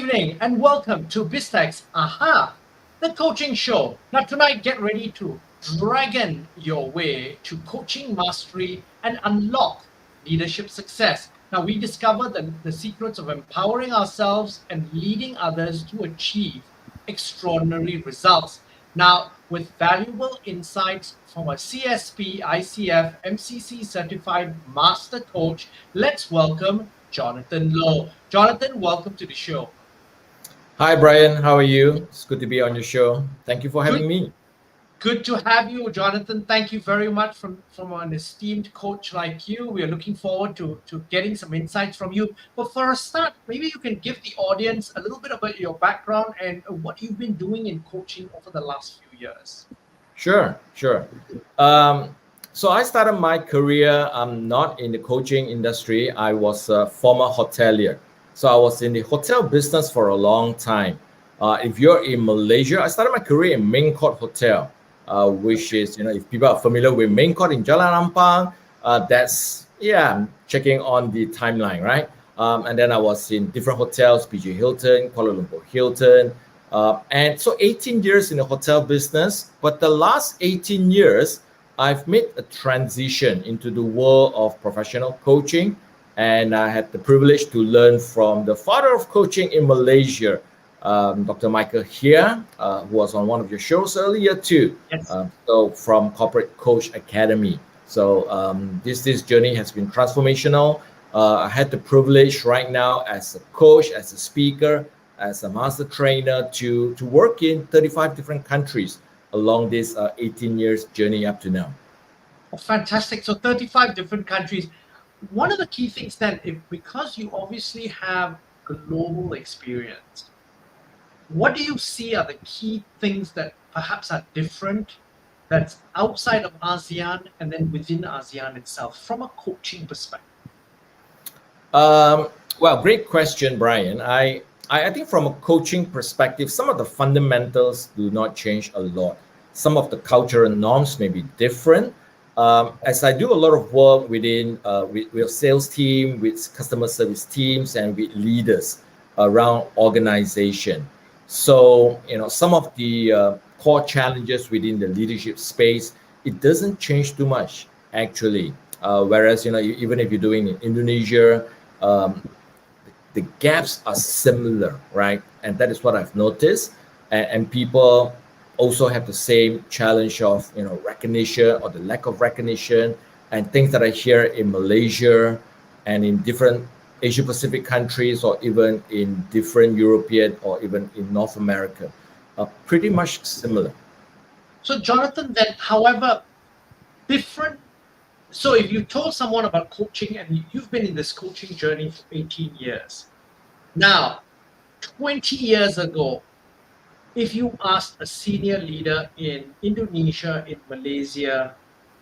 evening and welcome to BizTech's Aha, the coaching show. Now tonight, get ready to dragon your way to coaching mastery and unlock leadership success. Now we discover the secrets of empowering ourselves and leading others to achieve extraordinary results. Now, with valuable insights from a CSP, ICF, MCC certified master coach, let's welcome Jonathan Lowe. Jonathan, welcome to the show. Hi, Brian. How are you? It's good to be on your show. Thank you for having me. Good to have you, Jonathan. Thank you very much from an esteemed coach like you. We are looking forward to getting some insights from you. But for a start, maybe you can give the audience a little bit about your background and what you've been doing in coaching over the last few years. Sure. So I started my career. I'm not in the coaching industry. I was a former hotelier. So I was in the hotel business for a long time. If you're in Malaysia, I started my career in Main Court Hotel. Which is, if people are familiar with Main Court in Jalan Ampang, I'm checking on the timeline, right? And then I was in different hotels, PG Hilton, Kuala Lumpur Hilton. And so 18 years in the hotel business, but the last 18 years, I've made a transition into the world of professional coaching. And I had the privilege to learn from the father of coaching in Malaysia, Dr. Michael here, who was on one of your shows earlier too. Yes. So from Corporate Coach Academy. So this journey has been transformational. I had the privilege right now as a coach, as a speaker, as a master trainer to work in 35 different countries along this 18 years journey up to now. Oh, fantastic. So 35 different countries. One of the key things then, because you obviously have global experience, what do you see are the key things that perhaps are different that's outside of ASEAN and then within ASEAN itself from a coaching perspective? Well, great question, Brian. I think from a coaching perspective, some of the fundamentals do not change a lot. Some of the cultural norms may be different. As I do a lot of work within with sales team, with customer service teams, and with leaders around organization. So, some of the core challenges within the leadership space, it doesn't change too much, actually. Whereas, even if you're doing in Indonesia, the gaps are similar, right? And that is what I've noticed. And people also have the same challenge of, recognition or the lack of recognition, and things that I hear in Malaysia and in different Asia Pacific countries, or even in different European or even in North America, are pretty much similar. So Jonathan, then, however, different. So if you told someone about coaching and you've been in this coaching journey for 18 years, now, 20 years ago, if you asked a senior leader in Indonesia, in Malaysia,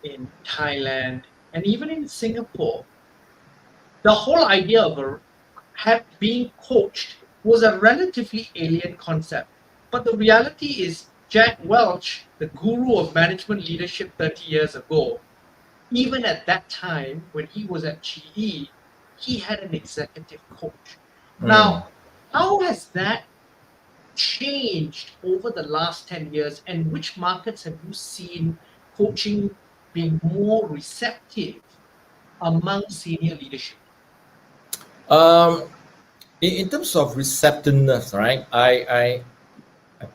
in Thailand, and even in Singapore, the whole idea of being coached was a relatively alien concept. But the reality is, Jack Welch, the guru of management leadership 30 years ago, even at that time when he was at GE, he had an executive coach. Now, how has that changed over the last 10 years, and which markets have you seen coaching being more receptive among senior leadership? In terms of receptiveness, right? I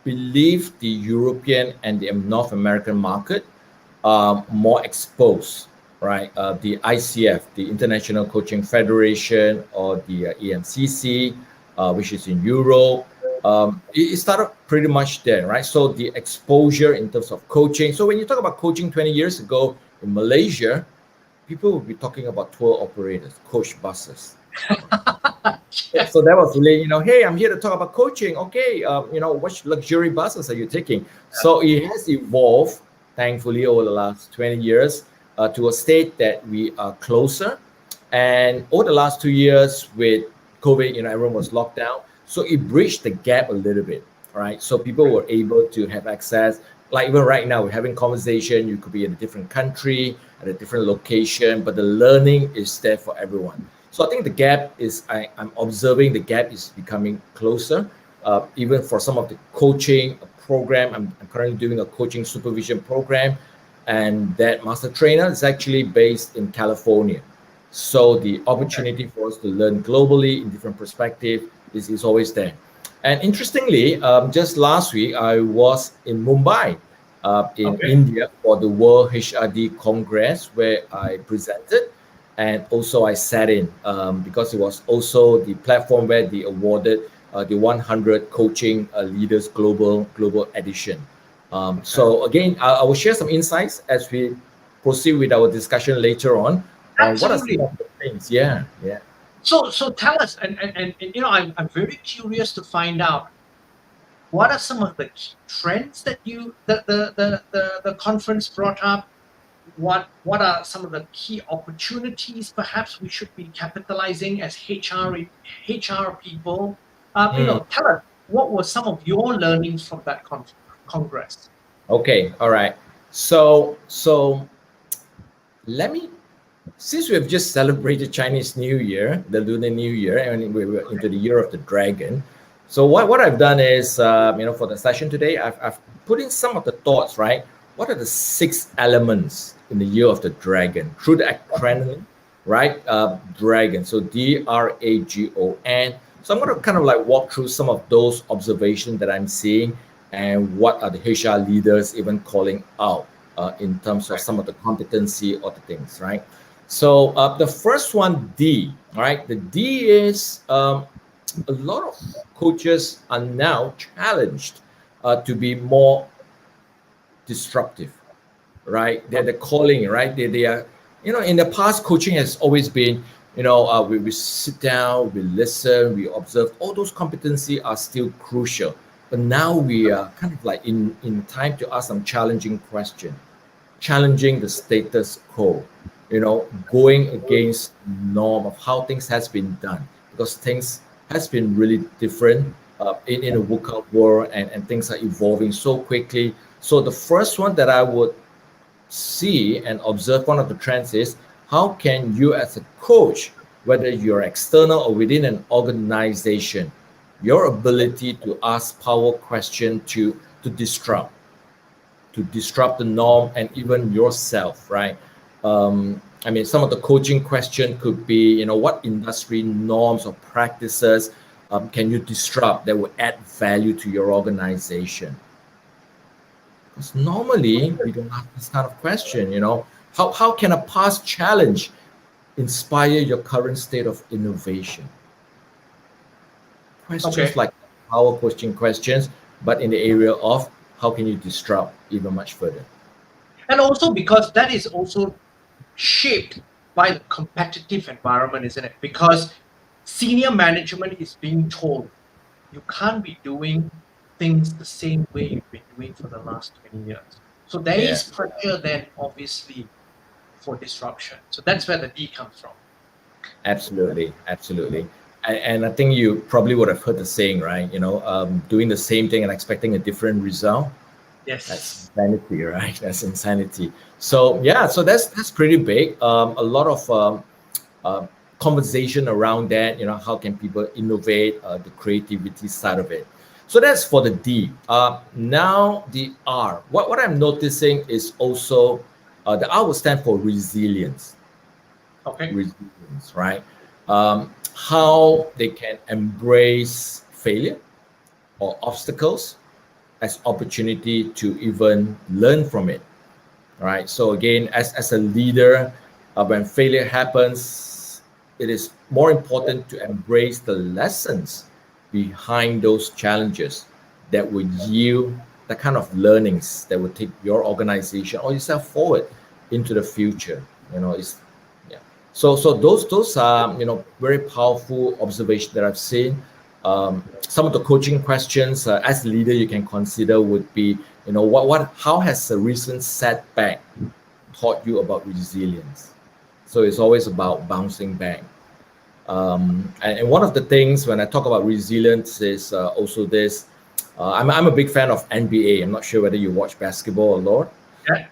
believe the European and the North American market are more exposed, right? The ICF, the International Coaching Federation, or the EMCC, which is in Europe, it started pretty much there, right? So the exposure in terms of coaching. So when you talk about coaching 20 years ago in Malaysia, people would be talking about tour operators, coach buses. So that was really, hey, I'm here to talk about coaching. Okay, what luxury buses are you taking? So it has evolved, thankfully, over the last 20 years to a state that we are closer. And over the last 2 years with COVID, everyone was locked down. So it bridged the gap a little bit, right? So people were able to have access. Like even right now, we're having conversation. You could be in a different country, at a different location, but the learning is there for everyone. So I think the gap is, I'm observing the gap is becoming closer. Even for some of the coaching program, I'm currently doing a coaching supervision program, and that master trainer is actually based in California. So the opportunity for us to learn globally in different perspective is always there. And interestingly, just last week, I was in Mumbai, in Okay. India for the World HRD Congress where I presented. And also I sat in because it was also the platform where they awarded the 100 Coaching Leaders Global Edition. So again, I will share some insights as we proceed with our discussion later on what are some Absolutely. of the things. Yeah, yeah. So tell us, and you know, I'm very curious to find out what are some of the key trends that the conference brought up. What are some of the key opportunities perhaps we should be capitalizing as HR people? You Hmm. know, tell us what were some of your learnings from that congress. Okay, all right. So let me, since we have just celebrated Chinese New Year, the Lunar New Year, and we're into the year of the dragon. So what I've done is, for the session today, I've put in some of the thoughts, right? What are the 6 elements in the year of the dragon through the acronym, right? Dragon. So D.R.A.G.O.N. So I'm going to kind of like walk through some of those observations that I'm seeing and what are the HR leaders even calling out in terms of some of the competency or the things, right? So the first one, D, all right? The D is a lot of coaches are now challenged to be more disruptive, right? They're calling, right? They are, in the past, coaching has always been, we sit down, we listen, we observe. All those competency are still crucial. But now we are kind of like in time to ask some challenging question, challenging the status quo, going against norm of how things has been done, because things has been really different in a VUCA world, and things are evolving so quickly. So the first one that I would see and observe, one of the trends is, how can you as a coach, whether you're external or within an organization, your ability to ask power question to disrupt the norm and even yourself, right? Some of the coaching question could be, what industry norms or practices can you disrupt that will add value to your organization? Because normally we don't ask this kind of question, how can a past challenge inspire your current state of innovation? Questions Okay. like power question questions, but in the area of how can you disrupt even much further? And also because that is also shaped by the competitive environment, isn't it? Because senior management is being told you can't be doing things the same way you've been doing for the last 20 years. So there Yeah. is pressure then, obviously, for disruption. So that's where the D comes from. Absolutely, absolutely. And I think you probably would have heard the saying, right? Doing the same thing and expecting a different result. That's Yes. insanity, right? That's insanity. So yeah, so that's pretty big. A lot of conversation around that. How can people innovate the creativity side of it? So that's for the D. Now the R. What I'm noticing is also the R will stand for resilience. Okay. Resilience, right? How they can embrace failure or obstacles as opportunity to even learn from it, right? So again, as a leader, when failure happens, it is more important to embrace the lessons behind those challenges that will yield the kind of learnings that will take your organization or yourself forward into the future. It's yeah. So those are very powerful observations that I've seen. Some of the coaching questions as a leader you can consider would be, how has a recent setback taught you about resilience? So it's always about bouncing back. And one of the things when I talk about resilience is also this. I'm a big fan of NBA. I'm not sure whether you watch basketball a lot. Yeah.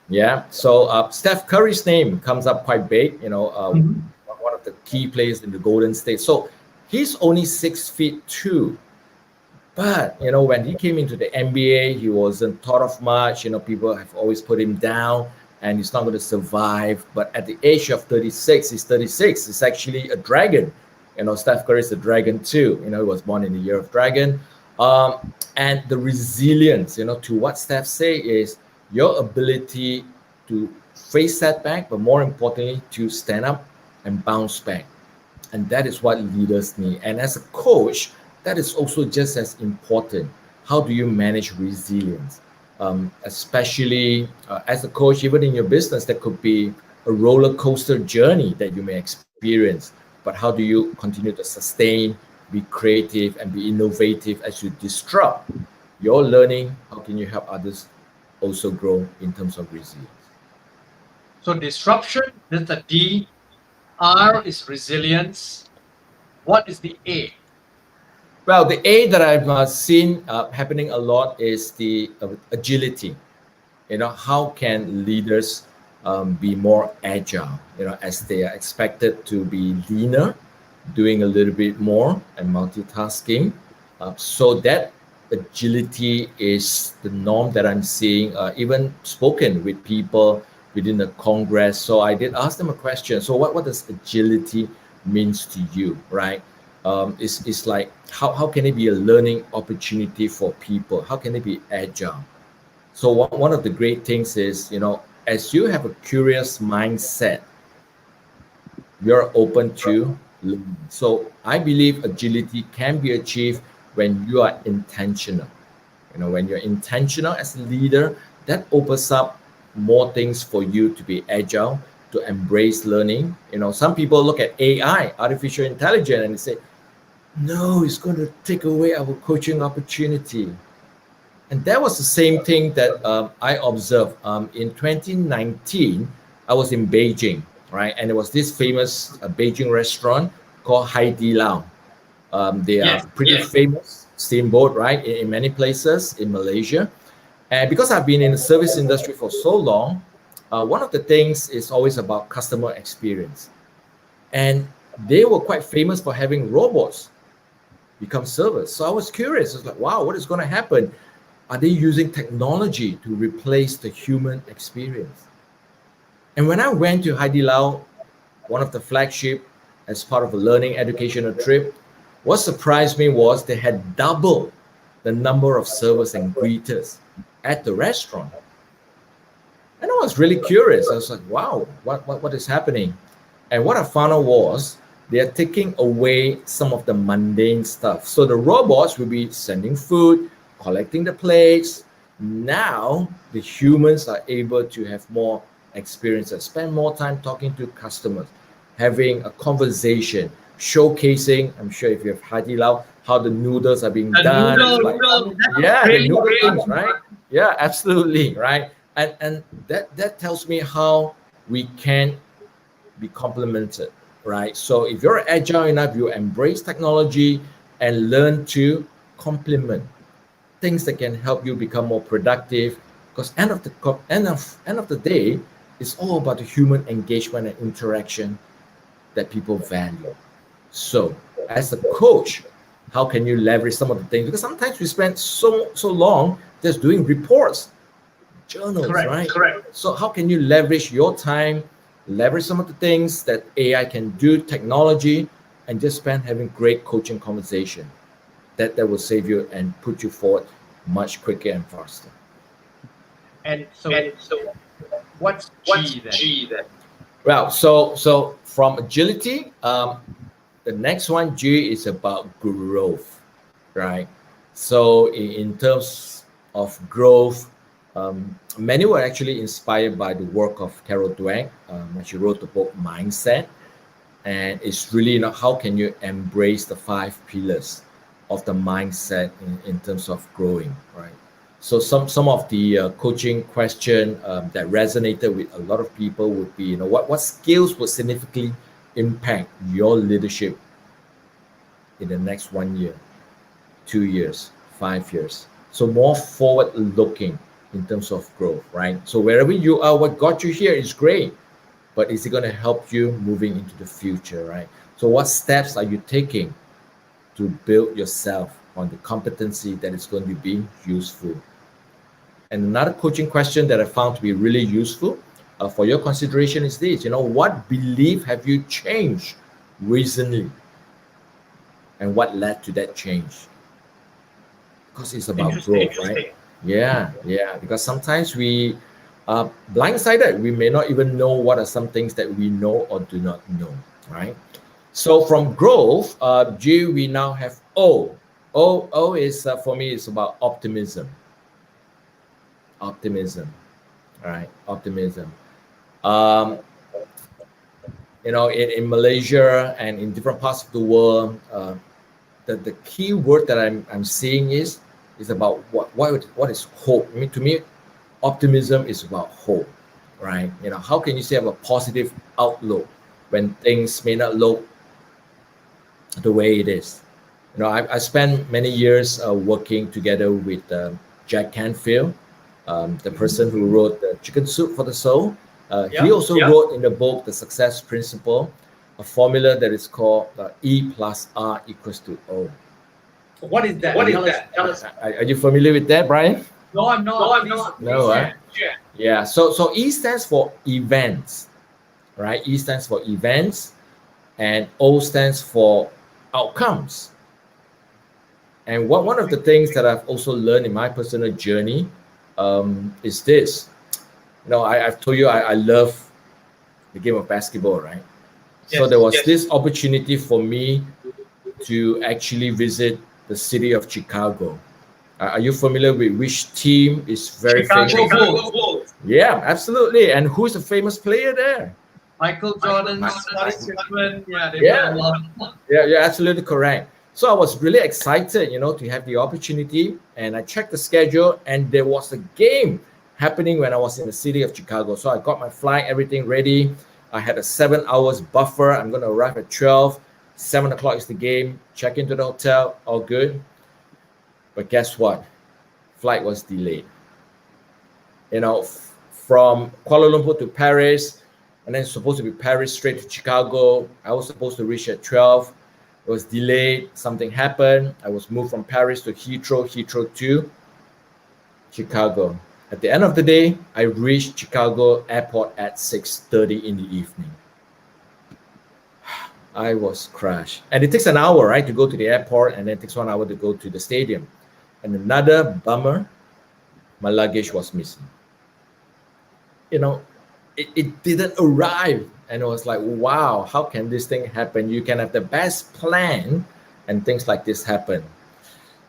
Yeah. So Steph Curry's name comes up quite big. Mhm. One of the key players in the Golden State. So he's only 6'2". But when he came into the NBA, he wasn't thought of much. People have always put him down, and he's not going to survive. But at the age of 36, he's 36. He's actually a dragon. Steph Curry is a dragon too. He was born in the year of dragon. And the resilience, to what Steph say is your ability to face setback, but more importantly, to stand up and bounce back. And that is what leaders need. And as a coach, that is also just as important. How do you manage resilience? Especially as a coach, even in your business, there could be a roller coaster journey that you may experience. But how do you continue to sustain, be creative, and be innovative as you disrupt your learning? How can you help others also grow in terms of resilience? So disruption is the D. R is resilience. What is the A? Well, the A that I've seen happening a lot is the agility. How can leaders be more agile, as they are expected to be leaner, doing a little bit more and multitasking. So that agility is the norm that I'm seeing, even spoken with people within the Congress. So I did ask them a question. So what does agility means to you, right? It's like, how can it be a learning opportunity for people? How can it be agile? So one of the great things is, as you have a curious mindset, you're open to learn. So I believe agility can be achieved when you are intentional. When you're intentional as a leader, that opens up more things for you to be agile, to embrace learning. Some people look at AI, artificial intelligence, and they say, no, it's going to take away our coaching opportunity. And that was the same thing that I observed in 2019. I was in Beijing, right? And there was this famous Beijing restaurant called Hai-Di-Lao. They are pretty famous steamboat, right? In many places in Malaysia. And because I've been in the service industry for so long, one of the things is always about customer experience. And they were quite famous for having robots become servers. So I was curious. I was like, wow, what is going to happen? Are they using technology to replace the human experience? And when I went to Hai-Di-Lao, one of the flagship, as part of a learning educational trip, what surprised me was they had doubled the number of servers and greeters at the restaurant. And I was really curious. I was like, wow, what is happening? And what I found out was they are taking away some of the mundane stuff. So the robots will be sending food, collecting the plates. Now the humans are able to have more experiences, spend more time talking to customers, having a conversation, showcasing, I'm sure if you have Hai-Di-Lao, how the noodles are being done. The noodle things, right? Yeah, absolutely, right? And that tells me how we can be complemented, right? So if you're agile enough, you embrace technology and learn to complement things that can help you become more productive. Because end of the day, it's all about the human engagement and interaction that people value. So as a coach, how can you leverage some of the things? Because sometimes we spend so long just doing reports, journals, right? Correct. So how can you leverage your time, leverage some of the things that AI can do, technology, and just spend having great coaching conversation that will save you and put you forward much quicker and faster. And so what's G then? Well, so from agility, the next one, G, is about growth, right? So in terms of growth, many were actually inspired by the work of Carol Dweck when she wrote the book Mindset. And it's really, how can you embrace the 5 pillars of the mindset in terms of growing, right? So some of the coaching question that resonated with a lot of people would be, what skills would significantly impact your leadership in the next 1 year, 2 years, 5 years? So more forward looking in terms of growth, right? So wherever you are, what got you here is great. but is it going to help you moving into the future, right? So what steps are you taking to build yourself on the competency that is going to be useful? And another coaching question that I found to be really useful for your consideration is this: what belief have you changed recently, and what led to that change? Because it's about growth, right? Yeah. Because sometimes we are blindsided. We may not even know what are some things that we know or do not know, right? So from growth, G, we now have O. O is for me is about optimism. Optimism, all right? Optimism. Um, in Malaysia and in different parts of the world, the key word that I'm seeing is about what is hope. I mean, to me, optimism is about hope, right? How can you say have a positive outlook when things may not look the way it is? I spent many years working together with Jack Canfield, the person who wrote the Chicken Soup for the Soul. He also wrote in the book The Success Principle, a formula that is called E plus R equals to O. What is that? Tell us. Are you familiar with that, Brian? No, I'm not. No, yeah. So E stands for events, right? E stands for events, and O stands for outcomes. And one of the things that I've also learned in my personal journey is this. I've told you I love the game of basketball, right? Yes, so there was this opportunity for me to actually visit the city of Chicago. Are you familiar with which team is very famous? Chicago Bulls. Yeah, absolutely. And who's the famous player there? Michael Jordan, yeah, you're absolutely correct. So I was really excited, to have the opportunity, and I checked the schedule, and there was a game happening when I was in the city of Chicago. So I got my flight, everything ready. I had a 7 hours buffer. I'm going to arrive at 12. 7 o'clock is the game. Check into the hotel, all good. But guess what? Flight was delayed. From Kuala Lumpur to Paris, and then supposed to be Paris straight to Chicago. I was supposed to reach at 12. It was delayed. Something happened. I was moved from Paris to Heathrow to Chicago. At the end of the day, I reached Chicago airport at 6:30 in the evening. I was crushed. And it takes an hour, right, to go to the airport, and then it takes 1 hour to go to the stadium. And another bummer, my luggage was missing. It didn't arrive. And it was like, wow, how can this thing happen? You can have the best plan and things like this happen.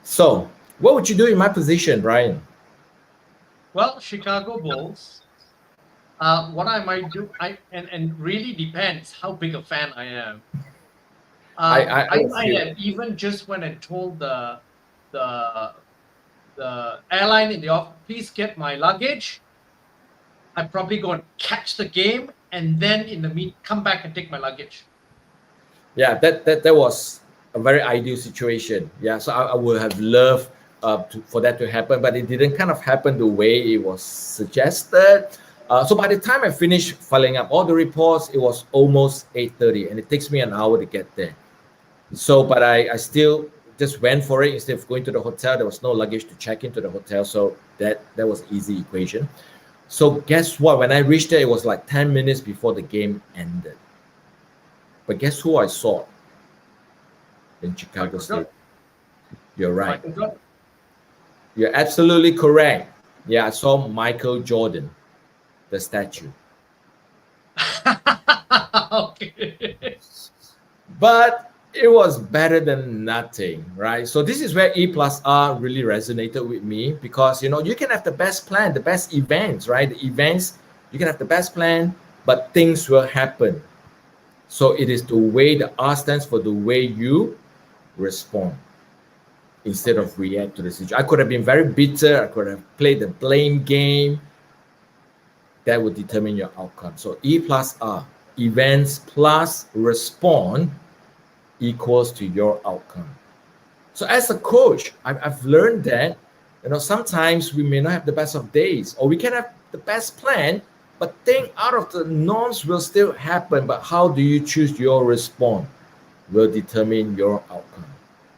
So what would you do in my position, Brian? Well, Chicago Bulls, what I might do, and really depends how big a fan I am. I might have even just went and told the airline in the office, please get my luggage. I'd probably go and catch the game, and then in the meet come back and take my luggage. Yeah, that was a very ideal situation. Yeah, so I would have loved for that to happen, but it didn't kind of happen the way it was suggested. So by the time I finished filling up all the reports, it was almost 8:30, and it takes me an hour to get there. So, but I still just went for it. Instead of going to the hotel, there was no luggage to check into the hotel, so that was an easy equation. So guess what? When I reached there, it was like 10 minutes before the game ended. But guess who I saw in Chicago State? You're right. You're absolutely correct. Yeah, I saw Michael Jordan, the statue. Okay. But it was better than nothing, right? So this is where E plus R really resonated with me, because you can have the best plan, the best events, right? The events, you can have the best plan, but things will happen. So it is the way, the R stands for the way you respond instead of react to the situation. I could have been very bitter. I could have played the blame game. That would determine your outcome. So E plus R, events plus respond, equals to your outcome. So as a coach, I've learned that sometimes we may not have the best of days, or we can have the best plan, But things out of the norms will still happen. But how do you choose your response will determine your outcome.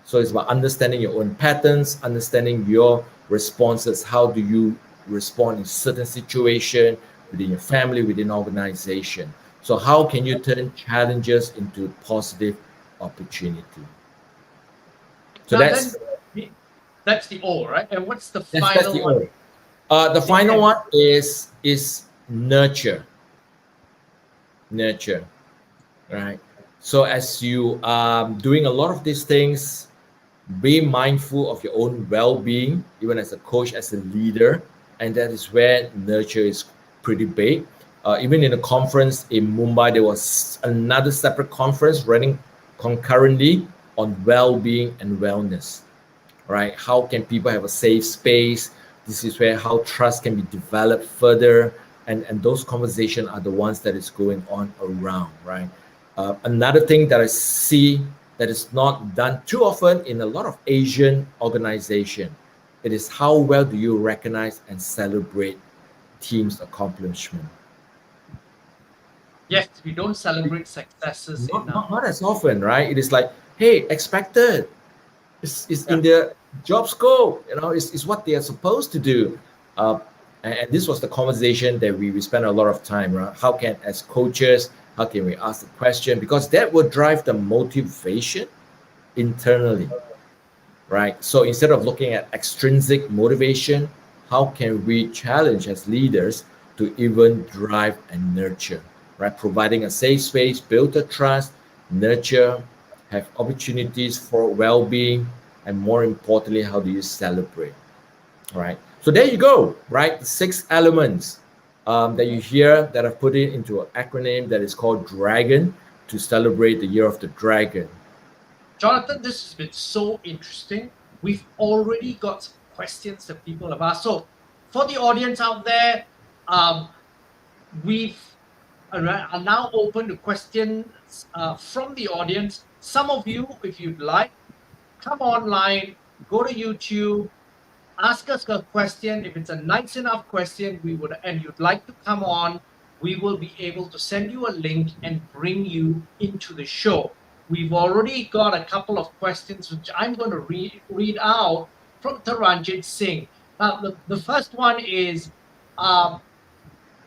So it's about understanding your own patterns, understanding your responses. How do you respond in certain situation within your family, within organization? So how can you turn challenges into positive opportunity? So Now that's then, that's the O, right? And what's the that's final the one? O. The The final N. one is nurture. Nurture, right? So as you are doing a lot of these things, be mindful of your own well-being, even as a coach, as a leader, and that is where nurture is pretty big. Even in a conference in Mumbai, there was another separate conference running concurrently on well-being and wellness, right? How can people have a safe space? This is where how trust can be developed further, and those conversations are the ones that is going on around, right? Another thing that I see that is not done too often in a lot of Asian organization, it is how well do you recognize and celebrate team's accomplishment. Yes, we don't celebrate successes enough. Not as often, right? It is like, hey, expected. It's Yeah. in their job scope, it's what they are supposed to do. And this was the conversation that we spent a lot of time, right? How can, as coaches, how can we ask the question? Because that will drive the motivation internally, right? So instead of looking at extrinsic motivation, how can we challenge as leaders to even drive and nurture, right? Providing a safe space, build a trust, nurture, have opportunities for well-being, and more importantly, how do you celebrate, right? So there you go, right? The 6 elements that you hear that I've put it into an acronym that is called DRAGON to celebrate the year of the dragon. Jonathan, this has been so interesting. We've already got some questions that people have asked. So for the audience out there, we've are now open to questions from the audience. Some of you, if you'd like, come online, go to YouTube, ask us a question. If it's a nice enough question, and you'd like to come on, we will be able to send you a link and bring you into the show. We've already got a couple of questions which I'm going to read out from Taranjit Singh. The first one is,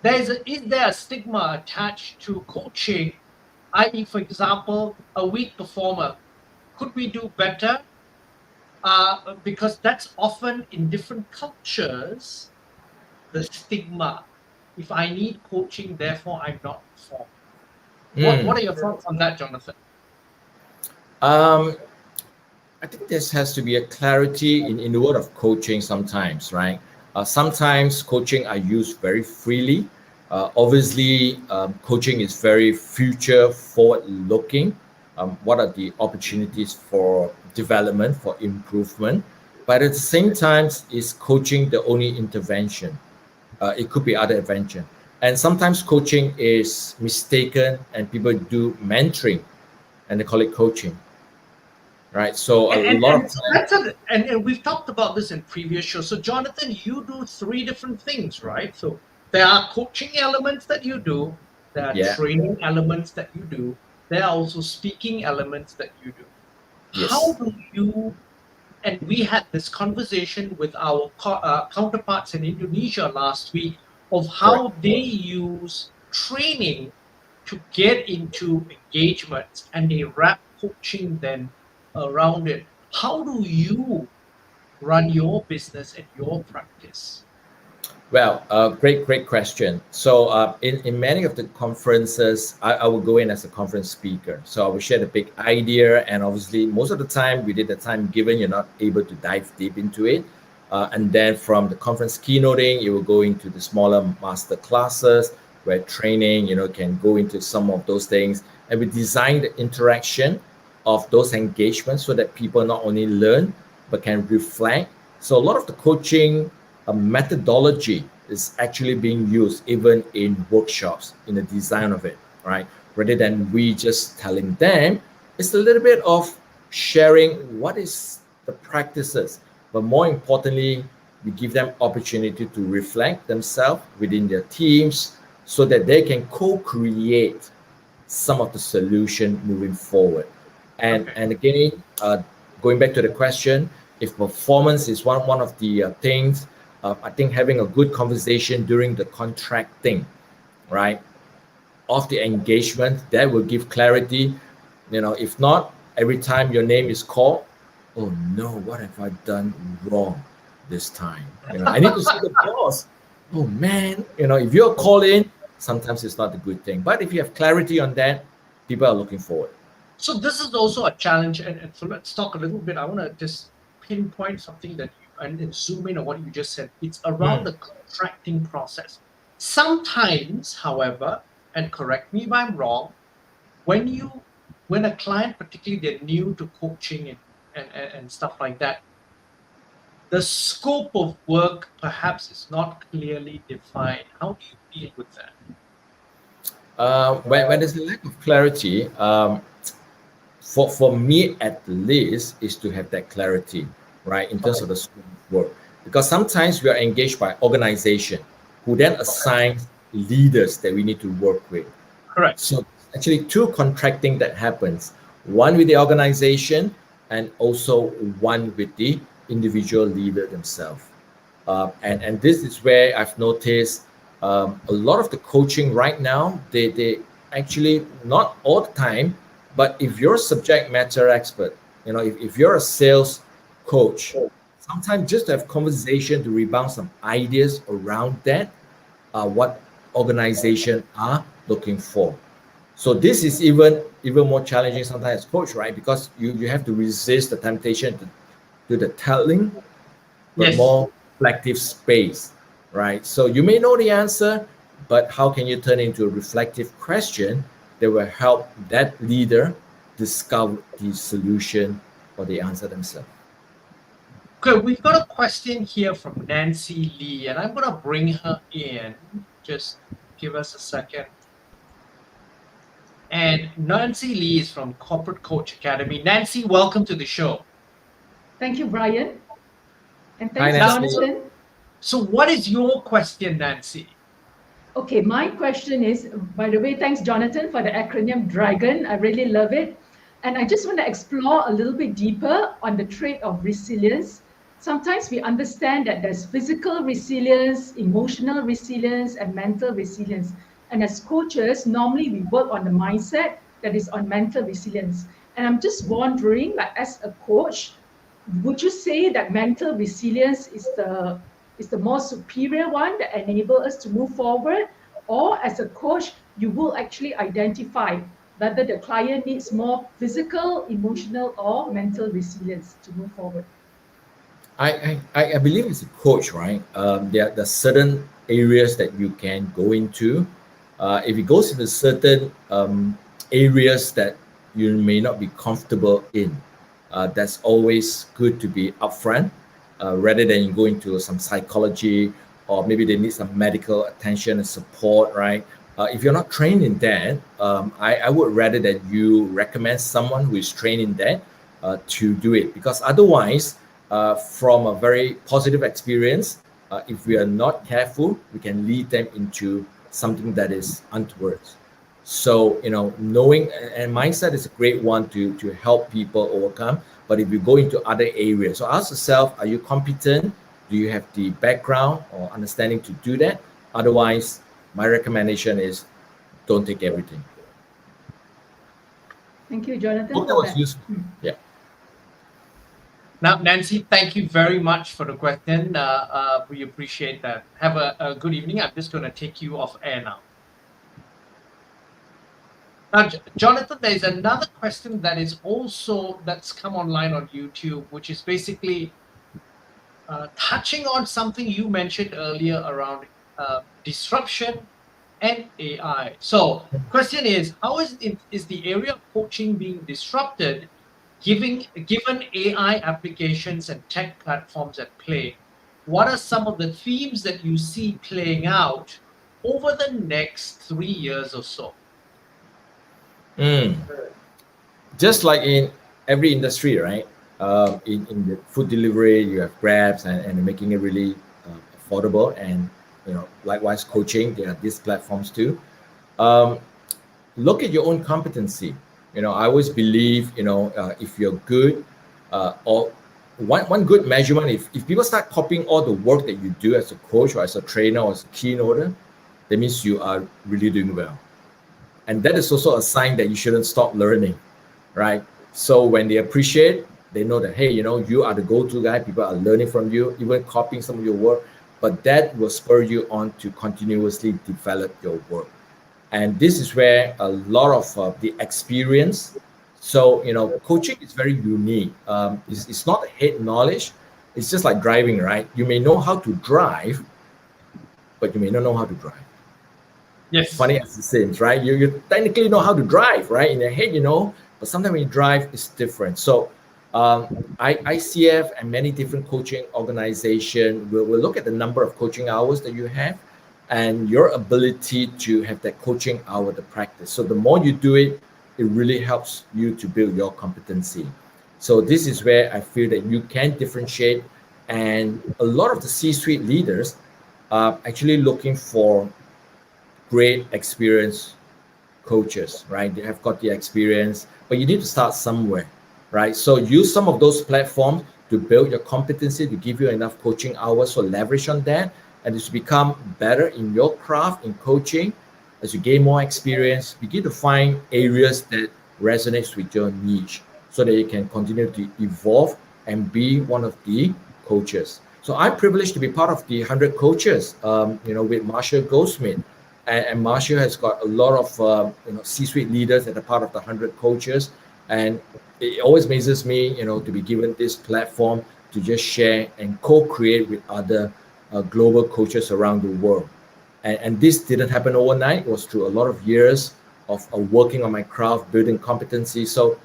is there a stigma attached to coaching, i.e., for example, a weak performer? Could we do better? Because that's often in different cultures, the stigma. If I need coaching, therefore I'm not performing. What are your thoughts on that, Jonathan? Um, I think this has to be a clarity in the world of coaching sometimes, right? Sometimes coaching are used very freely. Obviously, coaching is very future forward looking. What are the opportunities for development, for improvement? But at the same time, is coaching the only intervention? It could be other intervention. And sometimes coaching is mistaken and people do mentoring and they call it coaching, right? So a lot of times, And we've talked about this in previous shows. So, Jonathan, you do 3 different things, right? So there are coaching elements that you do, there are yeah, training elements that you do, there are also speaking elements that you do. How yes, do you, and we had this conversation with our counterparts in Indonesia last week of correct. how they use training to get into engagements, and they wrap coaching then around it. How do you run your business and your practice? Well, great question. So, in many of the conferences, I will go in as a conference speaker. So, I will share the big idea, and obviously, most of the time, within the time given, you're not able to dive deep into it. And then from the conference keynoting, you will go into the smaller master classes where training, can go into some of those things. And we design the interaction of those engagements so that people not only learn but can reflect. So, a lot of the coaching a methodology is actually being used even in workshops in the design of it, right? Rather than we just telling them, it's a little bit of sharing what is the practices, but more importantly, we give them opportunity to reflect themselves within their teams so that they can co-create some of the solution moving forward. And again, going back to the question, if performance is one of the things, I think having a good conversation during the contracting, right, of the engagement, that will give clarity. If not, every time your name is called, oh no, what have I done wrong this time? I need to see the boss. Oh man, if you're called in, sometimes it's not a good thing. But if you have clarity on that, people are looking forward. So this is also a challenge, and so let's talk a little bit. I want to just pinpoint something and zoom in on what you just said. It's around the contracting process. Sometimes, however, and correct me if I'm wrong, when a client, particularly they're new to coaching and stuff like that, the scope of work perhaps is not clearly defined. How do you deal with that? When there's a lack of clarity, for me at least, is to have that clarity, right, in terms of the scope of work. Because sometimes we are engaged by organization who then assigns leaders that we need to work with. Correct. So actually two contracting that happens, one with the organization and also one with the individual leader themselves. And this is where I've noticed a lot of the coaching right now, they actually, not all the time, but if you're a subject matter expert, if you're a sales coach, sometimes just to have conversation to rebound some ideas around that, what organization are looking for. So this is even more challenging sometimes as coach, right? Because you have to resist the temptation to do the telling, but more reflective space, right? So you may know the answer, but how can you turn it into a reflective question that will help that leader discover the solution or the answer themselves? Okay, we've got a question here from Nancy Lee, and I'm going to bring her in. Just give us a second. And Nancy Lee is from Corporate Coach Academy. Nancy, welcome to the show. Thank you, Brian. And Hi, thanks, Nancy. Jonathan. So what is your question, Nancy? Okay, my question is, by the way, thanks, Jonathan, for the acronym D.R.A.G.O.N. I really love it. And I just want to explore a little bit deeper on the trait of resilience. Sometimes we understand that there's physical resilience, emotional resilience, and mental resilience. And as coaches, normally we work on the mindset that is on mental resilience. And I'm just wondering, like as a coach, would you say that mental resilience is the more superior one that enable us to move forward? Or as a coach, you will actually identify whether the client needs more physical, emotional, or mental resilience to move forward? I believe as a coach, right? There are certain areas that you can go into. If it goes into certain areas that you may not be comfortable in, that's always good to be upfront, rather than you go into some psychology, or maybe they need some medical attention and support, right? If you're not trained in that, I would rather that you recommend someone who is trained in that to do it, because otherwise, from a very positive experience, if we are not careful, we can lead them into something that is untoward. So, knowing and mindset is a great one to help people overcome. But if you go into other areas, so ask yourself, are you competent? Do you have the background or understanding to do that? Otherwise, my recommendation is don't take everything. Thank you, Jonathan. Hope that was useful. Yeah. Now, Nancy, thank you very much for the question. We appreciate that. Have a good evening. I'm just going to take you off air now. Now, Jonathan, there's another question that's come online on YouTube, which is basically touching on something you mentioned earlier around disruption and AI. So, question is, how is the area of coaching being disrupted, given AI applications and tech platforms at play? What are some of the themes that you see playing out over the next 3 years or so? Just like in every industry, right? In the food delivery, you have Grabs and making it really affordable. And likewise coaching, there are these platforms too. Um, Look at your own competency. I always believe, if you're good, or one good measurement, if people start copying all the work that you do as a coach or as a trainer or as a keynoter, that means you are really doing well. And that is also a sign that you shouldn't stop learning, right? So when they appreciate, they know that, hey, you are the go-to guy. People are learning from you, even copying some of your work. But that will spur you on to continuously develop your work. And this is where a lot of the experience. So, coaching is very unique. It's not head knowledge. It's just like driving, right? You may know how to drive, but you may not know how to drive. Yes. Funny as it seems, right? You technically know how to drive, right? In your head, but sometimes when you drive, it's different. So ICF and many different coaching organizations will look at the number of coaching hours that you have and your ability to have that coaching hour to practice. So the more you do it, it really helps you to build your competency. So this is where I feel that you can differentiate, and a lot of the C-suite leaders are actually looking for great experienced coaches, right? They have got the experience, but you need to start somewhere, right? So use some of those platforms to build your competency, to give you enough coaching hours, so leverage on that, and to become better in your craft in coaching. As you gain more experience, begin to find areas that resonates with your niche, so that you can continue to evolve and be one of the coaches. So I'm privileged to be part of the 100 coaches, with Marshall Goldsmith. And Marshall has got a lot of C-suite leaders that are part of the 100 coaches, and it always amazes me, to be given this platform to just share and co-create with other global coaches around the world. And this didn't happen overnight. It was through a lot of years of working on my craft, building competency. So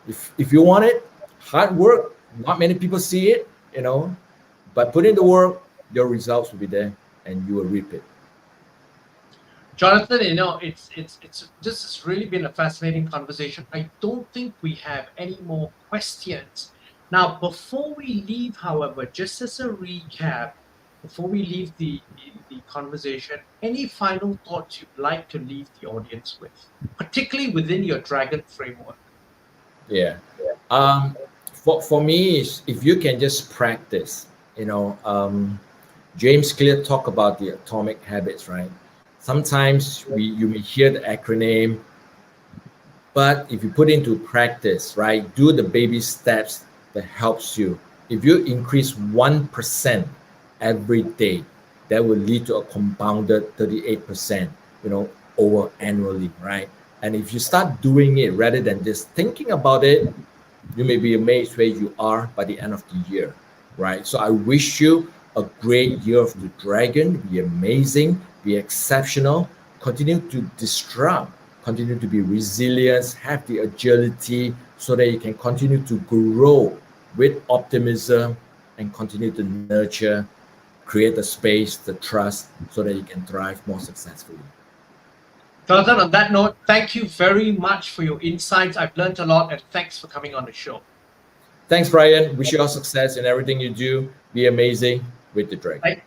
if you want it, hard work. Not many people see it, but put in the work, your results will be there, and you will reap it. Jonathan, it's this has really been a fascinating conversation. I don't think we have any more questions. Now, before we leave, however, just as a recap, before we leave the conversation, any final thoughts you'd like to leave the audience with, particularly within your D.R.A.G.O.N framework? Yeah. For me, if you can just practice, James Clear talk about the atomic habits, right? Sometimes you may hear the acronym, but if you put into practice, right, do the baby steps that helps you. If you increase 1% every day, that will lead to a compounded 38%, over annually, right? And if you start doing it rather than just thinking about it, you may be amazed where you are by the end of the year, right? So I wish you a great year of the dragon. Be amazing, be exceptional, continue to disrupt, continue to be resilient, have the agility so that you can continue to grow with optimism and continue to nurture, create the space, the trust, so that you can thrive more successfully. Jonathan, on that note, thank you very much for your insights. I've learned a lot, and thanks for coming on the show. Thanks, Brian. Wish you all success in everything you do. Be amazing with the Dragon.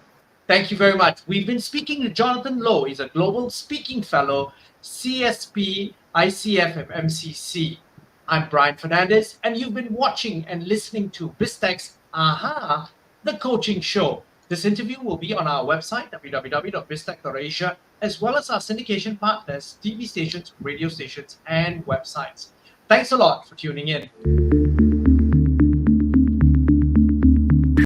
Thank you very much. We've been speaking to Jonathan Loh. He's a Global Speaking Fellow, CSP, ICF, and MCC. I'm Brian Fernandez, and you've been watching and listening to BizTech's Aha, the coaching show. This interview will be on our website, www.biztech.asia, as well as our syndication partners, TV stations, radio stations, and websites. Thanks a lot for tuning in.